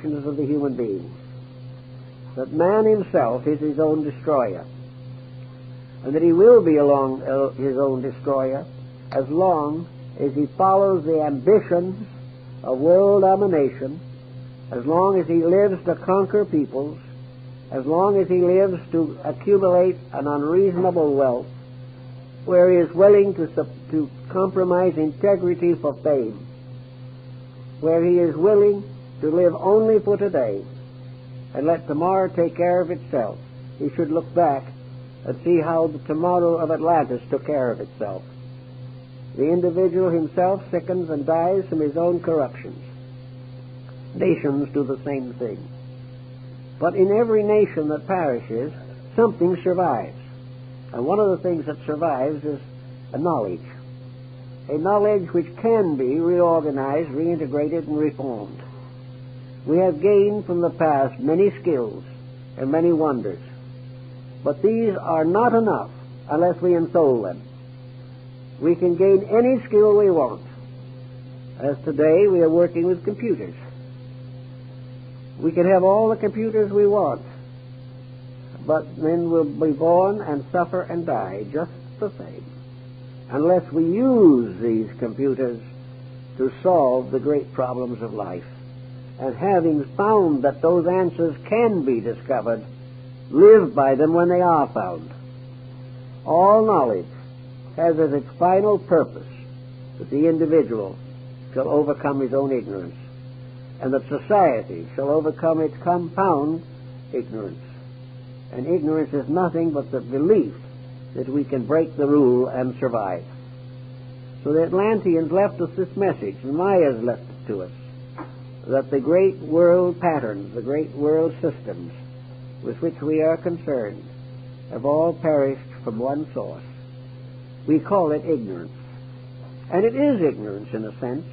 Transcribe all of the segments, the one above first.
actions of the human being. That man himself is his own destroyer, and that he will be his own destroyer as long as he follows the ambitions of world domination, as long as he lives to conquer peoples, as long as he lives to accumulate an unreasonable wealth, where he is willing to compromise integrity for fame, where he is willing to live only for today and let tomorrow take care of itself. He should look back and see how the tomorrow of Atlantis took care of itself. The individual himself sickens and dies from his own corruptions. Nations do the same thing. But in every nation that perishes, something survives. And one of the things that survives is a knowledge which can be reorganized, reintegrated, and reformed. We have gained from the past many skills and many wonders, but these are not enough unless we ensoul them. We can gain any skill we want. As today we are working with computers. We can have all the computers we want, but then we'll be born and suffer and die just the same, unless we use these computers to solve the great problems of life. And having found that those answers can be discovered, live by them when they are found. All knowledge has as its final purpose that the individual shall overcome his own ignorance, and that society shall overcome its compound ignorance. And ignorance is nothing but the belief that we can break the rule and survive. So the Atlanteans left us this message, and Mayas left it to us, that the great world patterns, the great world systems with which we are concerned have all perished from one source. We call it ignorance. And it is ignorance in a sense,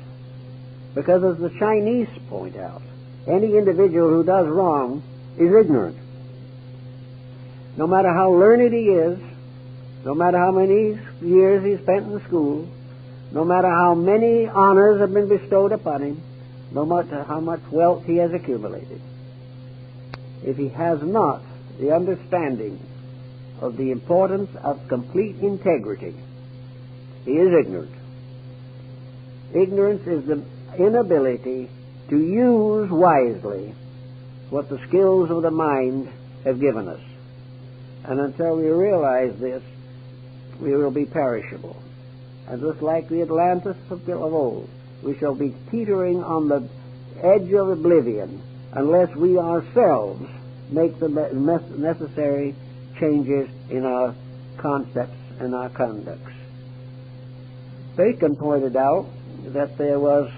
because as the Chinese point out, any individual who does wrong is ignorant. No matter how learned he is, no matter how many years he spent in school, no matter how many honors have been bestowed upon him, no matter how much wealth he has accumulated, if he has not the understanding of the importance of complete integrity, he is ignorant. Ignorance is the inability to use wisely what the skills of the mind have given us. And until we realize this, we will be perishable. And just like the Atlantis of old, we shall be teetering on the edge of oblivion unless we ourselves make the necessary changes in our concepts and our conducts. Bacon pointed out that there was,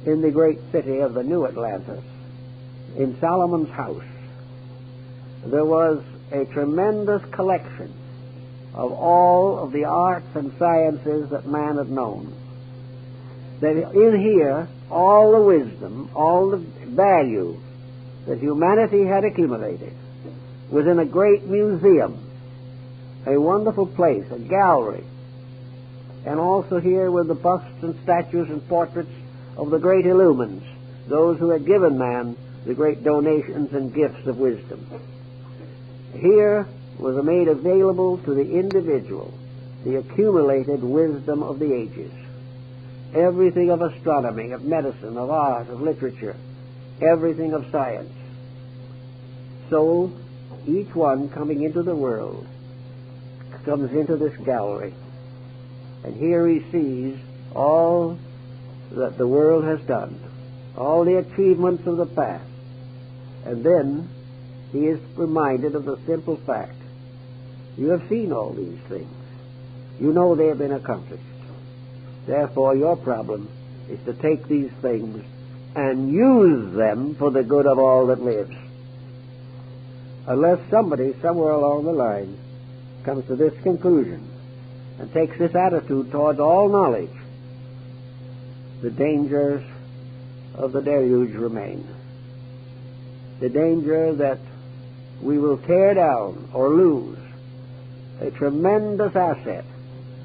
in the great city of the New Atlantis, in Solomon's house, there was a tremendous collection of all of the arts and sciences that man had known. That in here, all the wisdom, all the value that humanity had accumulated was in a great museum, a wonderful place, a gallery. And also here were the busts and statues and portraits of the great illumines, those who had given man the great donations and gifts of wisdom. Here was made available to the individual the accumulated wisdom of the ages. Everything of astronomy, of medicine, of art, of literature, everything of science. So each one coming into the world comes into this gallery, and here he sees all that the world has done, all the achievements of the past, and then he is reminded of the simple fact: you have seen all these things. You know they have been accomplished. Therefore, your problem is to take these things and use them for the good of all that lives. Unless somebody somewhere along the line comes to this conclusion and takes this attitude towards all knowledge, the dangers of the deluge remain. The danger that we will tear down or lose a tremendous asset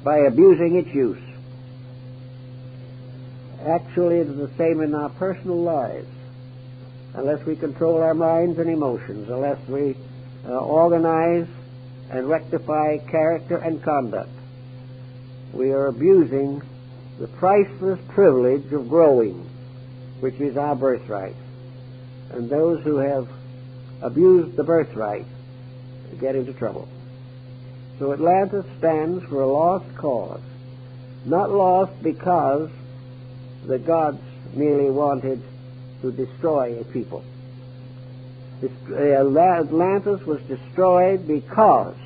by abusing its use. Actually, it is the same in our personal lives. unless we control our minds and emotions, unless we organize and rectify character and conduct, we are abusing the priceless privilege of growing, which is our birthright. And those who have abused the birthright get into trouble. So Atlantis stands for a lost cause. Not lost because the gods merely wanted to destroy a people. Atlantis was destroyed because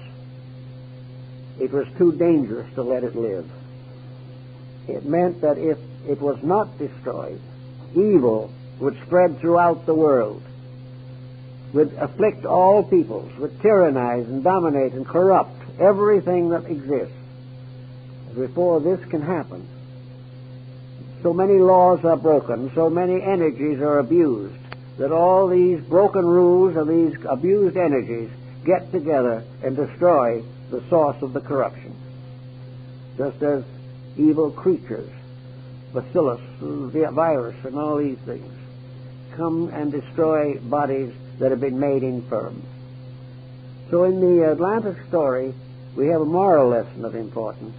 it was too dangerous to let it live. It meant that if it was not destroyed, evil would spread throughout the world, would afflict all peoples, would tyrannize and dominate and corrupt everything that exists. Before this can happen, so many laws are broken, so many energies are abused, that all these broken rules and these abused energies get together and destroy the source of the corruption. Just as evil creatures, bacillus, the virus, and all these things, come and destroy bodies that have been made infirm. So in the Atlantis story, we have a moral lesson of importance,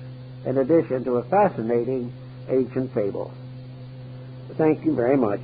in addition to a fascinating ancient fable. Thank you very much.